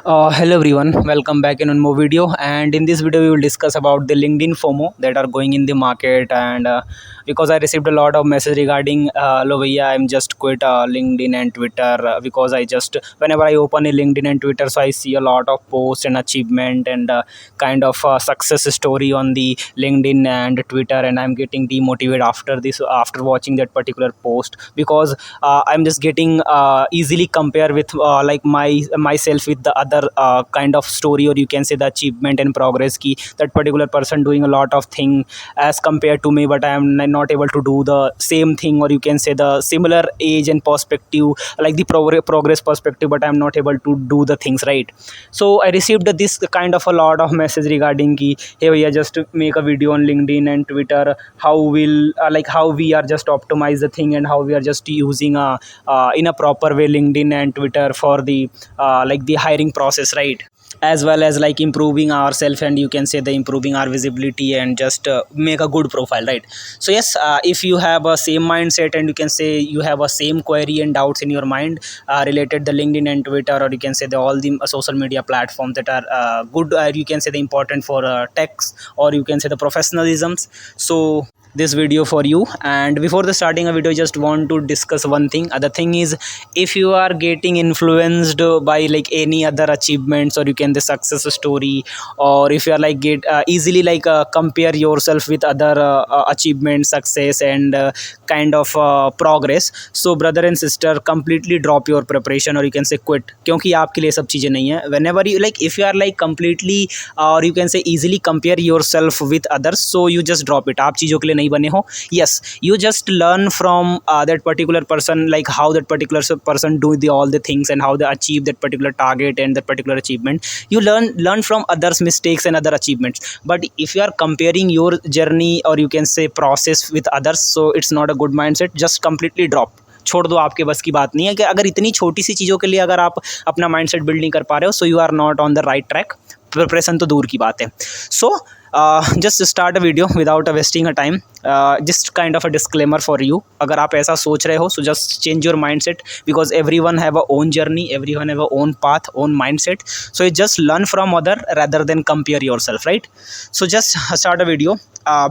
Hello everyone, welcome back in one more video. And in this video we will discuss about the LinkedIn FOMO that are going in the market. And because I received a lot of message regarding lo bhaiya, I'm just quit LinkedIn and Twitter, because I just whenever I open a LinkedIn and Twitter, so I see a lot of posts and achievement and kind of success story on the LinkedIn and Twitter, and I'm getting demotivated after this, after watching that particular post, because I'm just getting easily compare with like myself with the other kind of story, or you can say the achievement and progress key, that particular person doing a lot of thing as compared to me, but I am not able to do the same thing, or you can say the similar age and perspective, like the progress perspective, but I'm not able to do the things right. So I received this kind of a lot of message regarding ki, hey bhaiya, just make a video on LinkedIn and Twitter, how will like how we are just optimize the thing, and how we are just using in a proper way LinkedIn and Twitter for the like the hiring process, right? As well as like improving ourselves, and you can say the improving our visibility, and just make a good profile, right? So yes, if you have a same mindset, and you can say you have a same query and doubts in your mind related the LinkedIn and Twitter, or you can say the all the social media platforms that are good, you can say the important for techs, or you can say the professionalisms. So this video for you. And before the starting a video, just want to discuss one thing. Other thing is, if you are getting influenced by like any other achievements, or you can the success story, or if you are like get easily like compare yourself with other achievements, success, and kind of progress, so brother and sister, completely drop your preparation, or you can say quit, क्योंकि आपके लिए सब चीज़ें नहीं है. Whenever you like, if you are like completely or you can say easily compare yourself with others, so you just drop it. आप चीज़ों के लिए नहीं बने हो. Yes, you just learn from that particular person, like how that particular person do the all the things, and how they achieve that particular target and that particular achievement. You learn from others mistakes and other achievements. But if you are comparing your journey, or you can say process, with others, so it's not a good mindset. Just completely drop, छोड़ दो. आपके बस की बात नहीं है कि अगर इतनी छोटी सी चीज़ों के लिए अगर आप अपना माइंडसेट बिल्ड नहीं कर पा रहे हो, so you are not on the right track. Preparation तो दूर की बात है. So just start a video without wasting a time. Just kind of a disclaimer for you. अगर आप ऐसा सोच रहे हो, so just change your mindset, because everyone have a own journey, everyone have a own path, own mindset. So you just learn from other rather than compare yourself, right? So just start a video.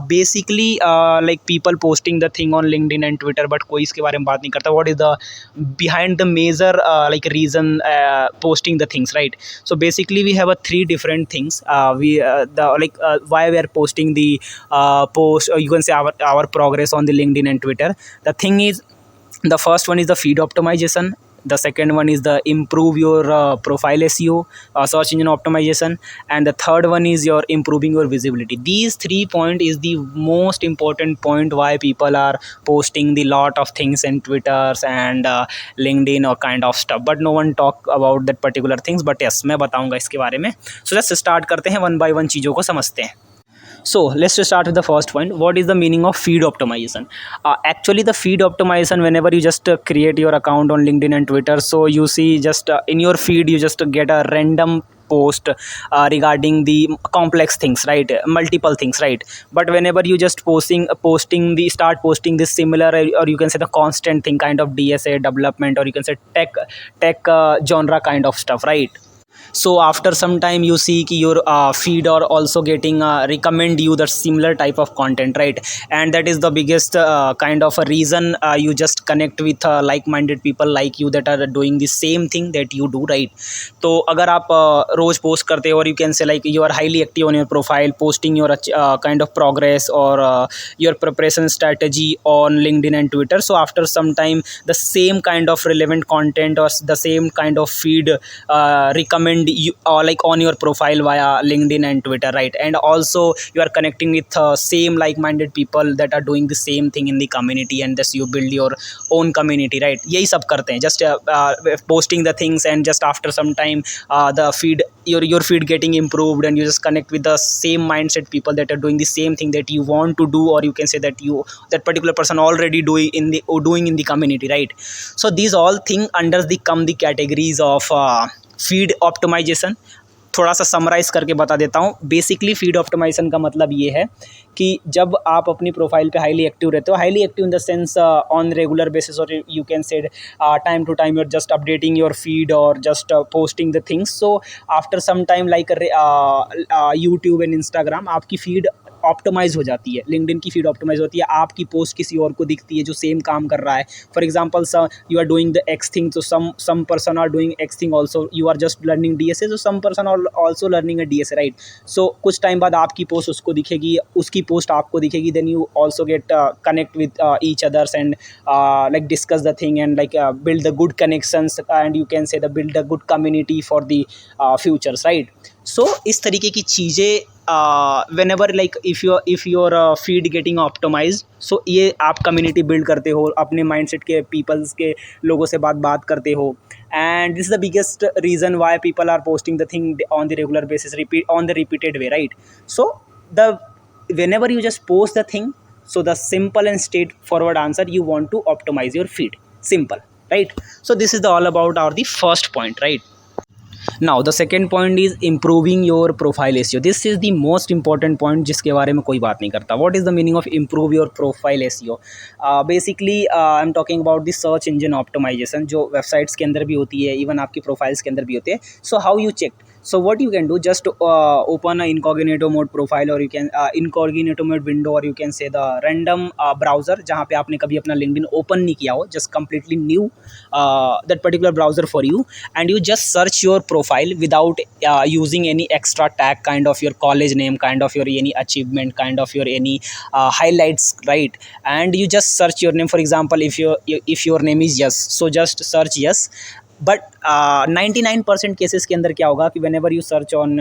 Basically like people posting the thing on LinkedIn and Twitter, but कोई इसके बारे में बात नहीं करता. What is the behind the major like reason posting the things, right? So basically we have a three different things. We the like why we are posting the post, or you can say our progress on the LinkedIn and Twitter. The thing is, the first one is the feed optimization. The second one is the improve your profile SEO, search engine optimization, and the third one is your improving your visibility. These 3 point is the most important point why people are posting the lot of things in Twitters and LinkedIn or kind of stuff, but no one talk about that particular things. But yes, मैं बताऊंगा इसके बारे में. So let's start करते हैं, one by one चीज़ों को समझते हैं. So let's just start with the first point. What is the meaning of feed optimization? Actually, the feed optimization, whenever you just create your account on LinkedIn and Twitter, so you see just in your feed you just get a random post regarding the complex things, right? Multiple things, right? But whenever you just posting the start posting this similar, or you can say the constant thing, kind of DSA development, or you can say tech genre kind of stuff, right? So after some time you see कि your feed are also getting recommend you the similar type of content, right? And that is the biggest kind of a reason you just connect with like-minded people like you that are doing the same thing that you do, right? तो अगर आप रोज post करते हो, और you can say like you are highly active on your profile, posting your kind of progress, or your preparation strategy on LinkedIn and Twitter, so after some time the same kind of relevant content, or the same kind of feed recommend you like on your profile via LinkedIn and Twitter, right? And also you are connecting with same like-minded people that are doing the same thing in the community, and thus you build your own community, right? यही सब करते हैं, just posting the things, and just after some time the feed, your feed getting improved, and you just connect with the same mindset people that are doing the same thing that you want to do, or you can say that that particular person already doing in the community, right? So these all thing under the come the categories of feed optimization. थोड़ा सा summarise करके बता देता हूँ। Basically feed optimisation का मतलब ये है कि जब आप अपनी प्रोफाइल पे हाईली एक्टिव रहते हो, highly active in the sense on regular basis, और you can say time to time you're just updating your feed or just posting the things. So after some time like YouTube and Instagram, आपकी feed optimise हो जाती है, LinkedIn की feed optimise होती है, आपकी post किसी और को दिखती है जो सेम काम कर रहा है. For example you are doing the X thing, तो some person are doing X thing also, you are just learning DSA, so some person are also learning a DSA, right? So कुछ time बाद आपकी post उसको दिखेगी, उसकी post आपको दिखेगी, then you also get connect with each others and like discuss the thing and like build the good connections, and you can say the build a good community for the futures, right? So इस तरीके की चीज़ें whenever like if your feed getting optimized, so ये आप community build करते हो, अपने mindset के पीपल्स के लोगों से बात करते हो, and this is the biggest reason why people are posting the thing on the regular basis, on the repeated way, right? So the whenever you just post the thing, so the simple and straightforward answer, you want to optimize your feed, simple, right? So this is the all about our the first point, right? Now the second point is improving your profile SEO. This is the most important point जिसके बारे में कोई बात नहीं करता. What is the meaning of improve your profile SEO? Basically I'm talking about the search engine optimization, जो websites के अंदर भी होती है, इवन आपकी प्रोफाइल्स के अंदर भी होते हैं. So how you check? So what you can do, just open a incognito mode profile, or you can incognito mode window, or you can say the random browser जहाँ पे आपने कभी अपना LinkedIn open नहीं किया हो, just completely new that particular browser for you, and you just search your profile without using any extra tag, kind of your college name, kind of your any achievement, kind of your any highlights, right? And you just search your name. For example, if your name is Yes, so just search Yes. But 99% cases के अंदर क्या होगा कि whenever you search on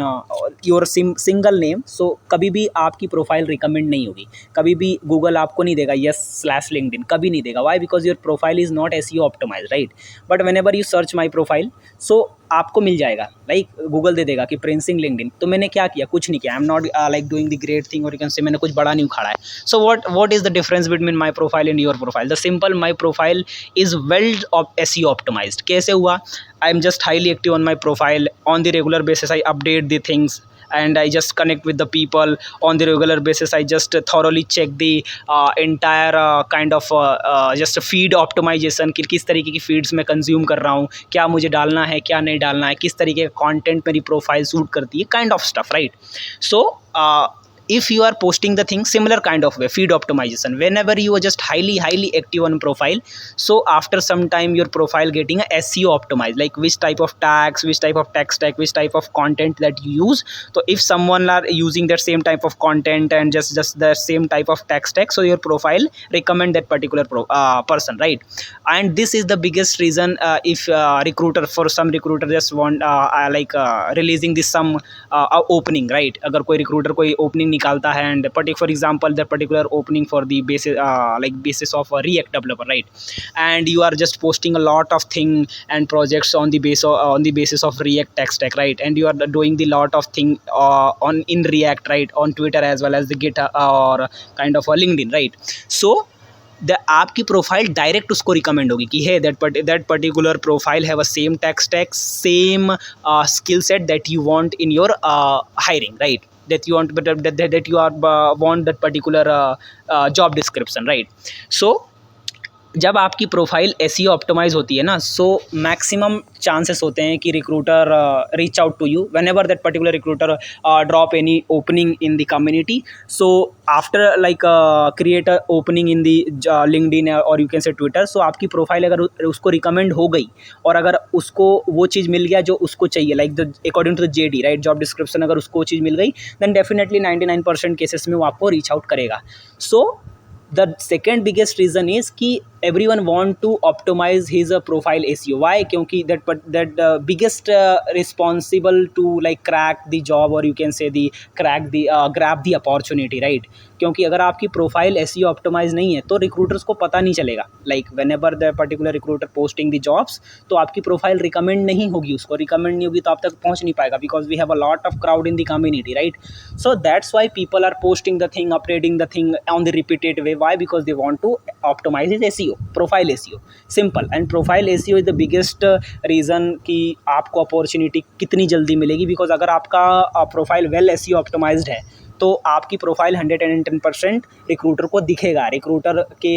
your single name, so कभी भी आपकी profile recommend नहीं होगी, कभी भी गूगल आपको नहीं देगा yes/LinkedIn, कभी नहीं देगा. Why? Because your profile is not SEO optimise, right? But whenever you search my profile, so आपको मिल जाएगा, लाइक गूगल दे देगा कि प्रिंस सिंह LinkedIn. तो मैंने क्या किया? कुछ नहीं किया. I am not like doing the great thing, और यू कैन से मैंने कुछ बड़ा नहीं उखाड़ा है. So what is the difference between my profile and your profile? The simple, my profile is well SEO optimized. कैसे हुआ? I am just highly active on my profile. On the regular basis I update the things, and I just connect with the people on the regular basis. I just thoroughly check the entire kind of just feed optimization, कि किस तरीके की feeds मैं consume कर रहा हूँ, क्या मुझे डालना है, क्या नहीं डालना है, किस तरीके का कंटेंट मेरी प्रोफाइल सूट करती है, kind of stuff, right? So if you are posting the thing, similar kind of way, feed optimization, whenever you are just highly active on profile, so after some time your profile getting a SEO optimized, like which type of tags, which type of text tag, which type of content that you use. So if someone are using that same type of content and just the same type of text tag, so your profile recommend that particular person, right? And this is the biggest reason, if recruiter, for some recruiter just want releasing this some opening, right? अगर कोई recruiter कोई opening निकालता है, and for example the particular opening for the basis of a React developer, right? And you are just posting a lot of thing and projects on the basis of React tech stack, right? And you are doing the lot of thing in React, right? On Twitter as well as the GitHub or kind of a LinkedIn, right? So आपकी profile direct उसको recommend होगी कि है that particular profile have a same tech stack, same skill set that you want in your hiring, right? that you want, but that you are want that particular job description, right? So जब आपकी profile SEO optimise होती है ना, so maximum chances होते हैं कि recruiter reach out to you whenever that particular recruiter drop any opening in the community. So after like create a opening in the LinkedIn और you can say Twitter, so आपकी profile अगर उसको recommend हो गई और अगर उसको वो चीज़ मिल गया जो उसको चाहिए, like according to the JD, right, job description, अगर उसको वो चीज़ मिल गई, देन डेफिनेटली 99% केसेस में वो आपको रीच आउट करेगा. सो the second biggest reason is कि everyone want to optimize his profile SEO. Why? क्योंकि that biggest responsible to like crack the job, or you can say the grab the opportunity, right? क्योंकि अगर आपकी profile SEO optimise नहीं है तो recruiters को पता नहीं चलेगा, like when ever the particular recruiter posting the jobs, तो आपकी प्रोफाइल रिकमेंड नहीं होगी, उसको रिकमेंड नहीं होगी तो आप तक पहुंच नहीं पाएगा, because we have a lot of crowd in the community, right? So that's why people are posting the thing, updating the thing on the repeated way. Why? Because they want to optimize his SEO. Profile SEO simple. And profile SEO is the biggest reason कि आपको opportunity कितनी जल्दी मिलेगी, because अगर आपका profile well SEO optimised है तो आपकी प्रोफाइल 110% रिक्रूटर को दिखेगा। रिक्रूटर के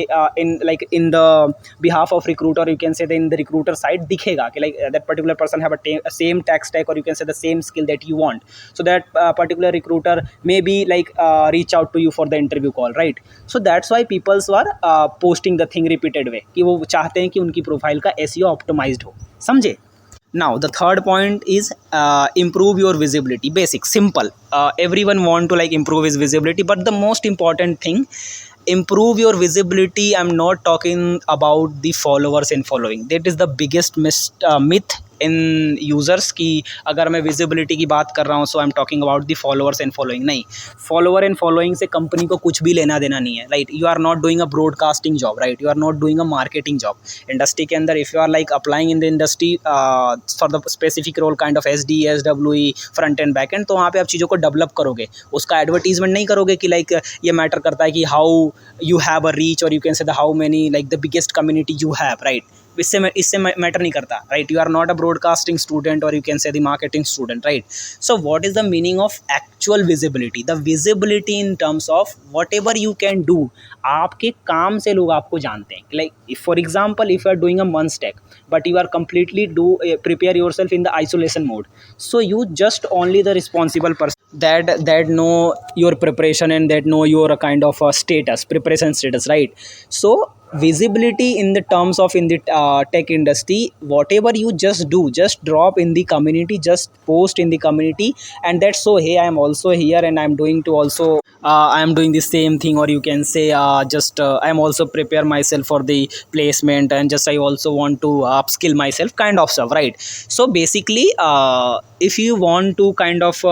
in the behalf of recruiter, you can say in the recruiter side दिखेगा कि like that particular person have a same tech stack और you can say the same skill that you want, so that particular recruiter may be like reach out to you for the interview call, right. So that's why peoples are posting the thing repeated way, कि वो चाहते हैं कि उनकी profile का SEO optimised हो, समझे। Now the third point is improve your visibility. Basic, simple. Everyone want to like improve his visibility, but the most important thing, improve your visibility. I'm not talking about the followers and following. That is the biggest myth in users की। अगर मैं visibility की बात कर रहा हूँ so I am talking about the followers and following. नहीं, follower and following से कंपनी को कुछ भी लेना देना नहीं है, right. You are not doing a broadcasting job, right. You are not doing a marketing job. Industry के अंदर if you are like applying in the industry for the specific role kind of SD, SWE, front end back and, तो वहाँ पे आप चीज़ों को develop करोगे, उसका एडवर्टीजमेंट नहीं करोगे कि लाइक ये मैटर करता है कि how you have a reach और you can say the how many like the biggest community you have, right. इससे मैटर नहीं करता, right. You are not a broadcasting student और you can say the marketing student, right. So what is the meaning of actual visibility? The visibility in terms of whatever you can do. आपके काम से लोग आपको जानते हैं, like for example if you are doing a month stack but you are completely prepare yourself in the isolation mode, so you just only the responsible person that know your preparation and that know your kind of status, preparation status, right? So visibility in the terms of in the tech industry, whatever you just do, just drop in the community, just post in the community, and that's so hey I am also here and I am doing to also I am doing the same thing, or you can say just I am also prepare myself for the placement and just I also want to upskill myself kind of stuff, right? So basically if you want to kind of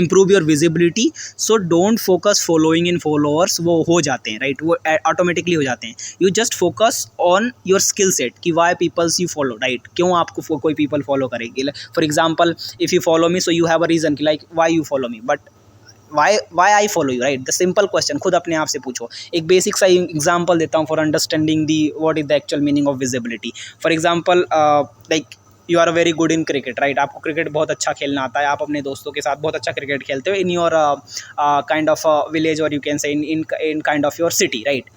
improve your visibility, so don't focus following in followers, वो हो जाते हैं, right? वो automatically हो जाते हैं। you just focus on your skill set कि why peoples you follow, right? क्यों आपको कोई people follow करेगी? For example if you follow me, so you have a reason कि like why you follow me, but why I follow you, right? The simple question खुद अपने आप से पूछो। एक बेसिक सा एग्जांपल देता हूँ for understanding the what is the actual meaning of visibility. For example like you are very good in cricket, right. आपको क्रिकेट बहुत अच्छा खेलना आता है, आप अपने दोस्तों के साथ बहुत अच्छा क्रिकेट खेलते हो in your kind of village और you can say in kind of your city, right.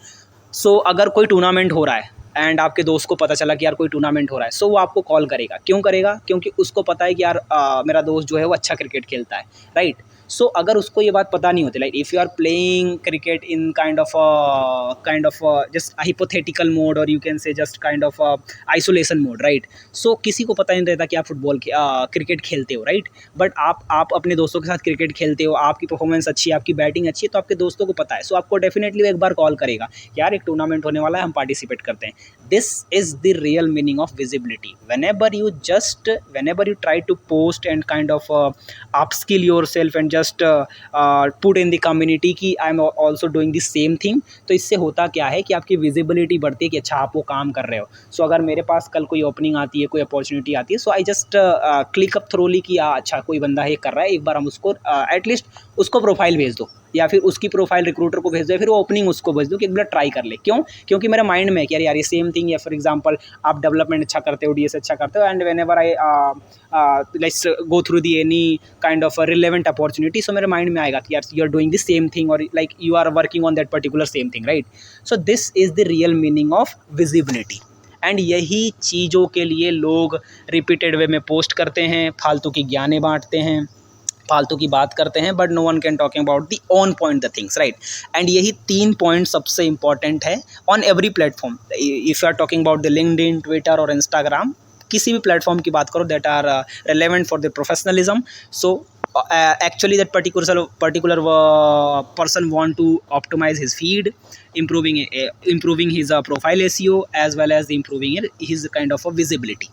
So अगर कोई टूर्नामेंट हो रहा है एंड आपके दोस्त को पता चला कि यार कोई टूर्नामेंट हो रहा है, सो वो आपको कॉल करेगा। क्यों करेगा? क्योंकि उसको पता है कि यार मेरा दोस्त जो है वो अच्छा क्रिकेट खेलता है, राइट। सो अगर उसको ये बात पता नहीं होती, like if you are playing cricket in kind of just hypothetical mode और you can say just kind of isolation mode, right. So किसी को पता नहीं रहता कि आप फुटबॉल क्रिकेट खेलते हो, राइट। बट आप अपने दोस्तों के साथ क्रिकेट खेलते हो, आपकी परफॉर्मेंस अच्छी है, आपकी बैटिंग अच्छी है, तो आपके दोस्तों को पता है, सो आपको डेफिनेटली एक बार कॉल करेगा, यार एक टूर्नामेंट होने वाला है, हम पार्टिसिपेट करते हैं। This is the real meaning of visibility. whenever you try to post and kind of upskill yourself and just put in the community कि I am also doing the same thing, तो इससे होता क्या है कि आपकी विजिबिलिटी बढ़ती है कि अच्छा आप वो काम कर रहे हो। सो अगर मेरे पास कल कोई ओपनिंग आती है, कोई अपॉर्चुनिटी आती है, so I just click up thoroughly कि अच्छा कोई बंदा है कर रहा है, एक बार हम उसको एटलीस्ट उसको प्रोफाइल भेज दो या फिर उसकी प्रोफाइल रिक्रूटर को भेज दो या फिर वो ओपनिंग उसको भेज दो कि एक बार ट्राई कर ले। क्यों? क्योंकि मेरे माइंड में कि यार ये सेम थिंग है। फॉर एग्जांपल आप डेवलपमेंट अच्छा करते हो, DS अच्छा करते हो, and whenever I let's go through the any kind of relevant opportunity, so मेरे माइंड में आएगा कि यार you are doing the same thing और like you are working on that particular same thing, right. So this is the real meaning of visibility. And यही चीज़ों के लिए लोग रिपीटेड वे में पोस्ट करते हैं, फालतू की ज्ञानें बांटते हैं, फालतू की बात करते हैं, but no one can talking about the on point the things, right. And यही 3 पॉइंट सबसे इंपॉर्टेंट है on every platform. If you are talking about the LinkedIn, Twitter और इंस्टाग्राम, किसी भी प्लेटफॉर्म की बात करो that are relevant for the professionalism. So actually that particular person want to optimize his feed, improving his profile SEO as well as improving his kind of a visibility.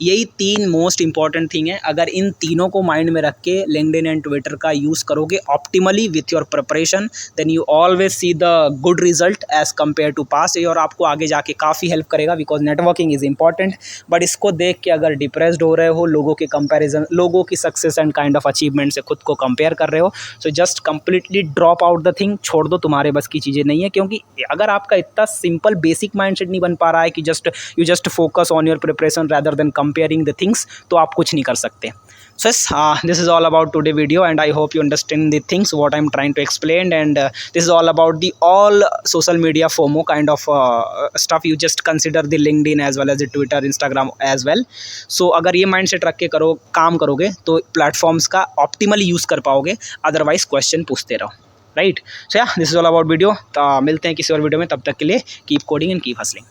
यही 3 most important thing है। अगर इन तीनों को mind में रख के LinkedIn and Twitter का use करोगे optimally with your preparation, then you always see the good result as compare to past. और आपको आगे जाके काफ़ी हेल्प करेगा, because networking is important. But इसको देख के अगर डिप्रेस्ड हो रहे हो, लोगों के कंपैरिजन, लोगों की success and kind of achievement से खुद को कंपेयर कर रहे हो, so just completely drop out the thing, छोड़ दो, तुम्हारे बस की चीज़ें नहीं है। क्योंकि अगर आपका इतना सिंपल बेसिक माइंडसेट नहीं बन पा रहा है कि you just focus on your preparation rather than comparing the things, तो आप कुछ नहीं कर सकते। So yes, this is all about today video, and I hope you understand the things what I'm trying to explain, and this is all about the all social media FOMO kind of stuff. You just consider the LinkedIn as well as the Twitter, Instagram as well. So अगर ये mindset रख के काम करोगे तो platforms का optimally use कर पाओगे, otherwise question पूछते रहो, right? So yeah, this is all about video। मिलते हैं किसी और वीडियो में, तब तक के लिए keep coding and keep hustling।